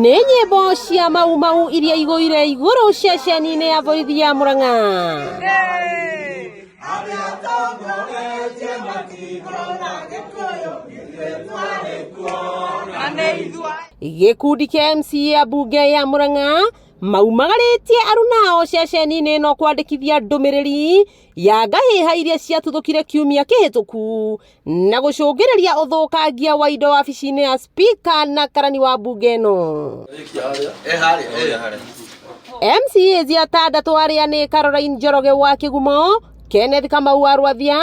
Nĩ nyĩmbo cia mau iria igũire igũrũ ceceni-inĩ ya borithi ya Murang'a. Gĩkundi kĩa MCA mbunge ya Murang'a maumagaritie aruna ao ceceni-inĩ ĩno kwandĩkithia ndũmĩrĩri ya ngahĩha iria ciatuthũkire kiumia kĩhĩtũku na gũcũngĩrĩria ũthũkangia wa indo wabici-inĩ ya SPIKA na karani wa mbunge ĩno. MCAs atandatu arĩa nĩ Caroline Njoroge wa Kĩgumo, Kenneth Kamau wa Rwathia,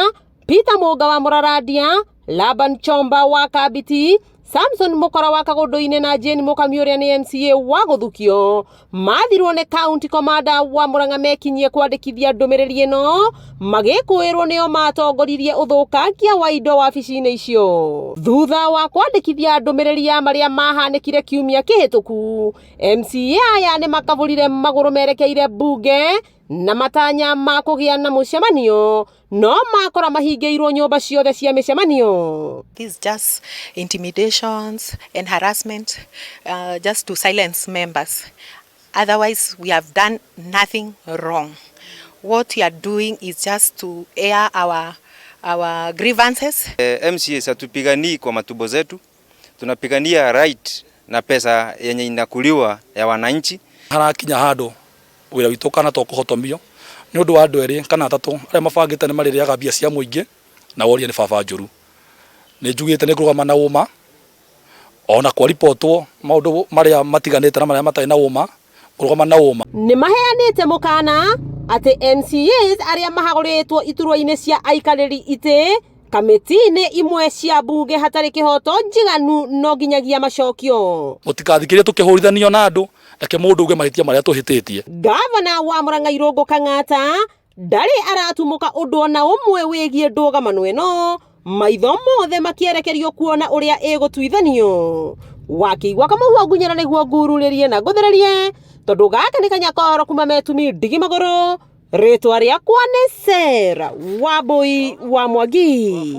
Peter Mũnga wa Mũraradia, Laban Chomba wa Kabiti, Samson Mukora wa Kagondo-inĩ na Jane Mũkami ũrĩa nĩ MCA wa Gũthukio mathirwo nĩ county commander wa Murang'a mekinyie kwandĩkithia ndũmĩrĩri ĩno magĩkwĩrwo nĩo matongoririe ũthũkangia wa indo wabici-inĩ icio. Thutha wa kwandĩkithia ndũmĩrĩri ya marĩa mahanĩkire kiumia kĩhĩtũku, MCA aya nĩ makabũrire magũrũ merekeire mbunge na matanya ma kũgĩa na mũcemanio no makora mahingĩirwo nyũmba ciothe cia mĩcemanio. This is just intimidations and harassment just to silence members. Otherwise we have done nothing wrong. What we are doing is just to air our grievances. MCAs hatupiganii kwa matumbo zetu, tunapigania right na pesa yenye inakuliwa ya wananchi. Harakinya handũ wĩra witũ kana to kũhotomio nĩ ũndũ wa andũ erĩ kana atatũ arĩa mabangĩte nĩ marĩrĩaga mbia cia mũingĩ na woria nĩ baba njũru. Nĩ njugĩte nĩ kũrũgama na ũma ona kwa ripotwo maũndũ marĩa matiganĩte na marĩa matarĩ na ũma, kũrũgama na ũma. Nĩ maheanĩte mũkana atĩ MCAs arĩa mahagũrĩtwo iturwa-inĩ cia aikarĩri itĩ kamĩtĩ-inĩ imwe cia mbunge hatarĩ kĩhoto njiganu no nginyagia macokio. Mũtikathikĩrie tũkĩhũrithanio na andũ reke mũndũ uge mahĩtia marĩa tũhĩtĩtie. Gavana wa Murang'a Irũngũ Kang'ata ndarĩ aratumũka ũndũ ona ũmwe wĩgiĩ ndũgamano ĩno, maitho mothe makĩerekerio kuona ũrĩa ĩgũtuithanio. Wakĩigua Kamau Ngunyara nĩguo ngururĩrie na ngũthererie tondũ gaka nĩ kanyakoro kuma metumi ndigi magũrũ. Rĩtwa rĩakwa nĩ Sera Wambui wa Mwangi.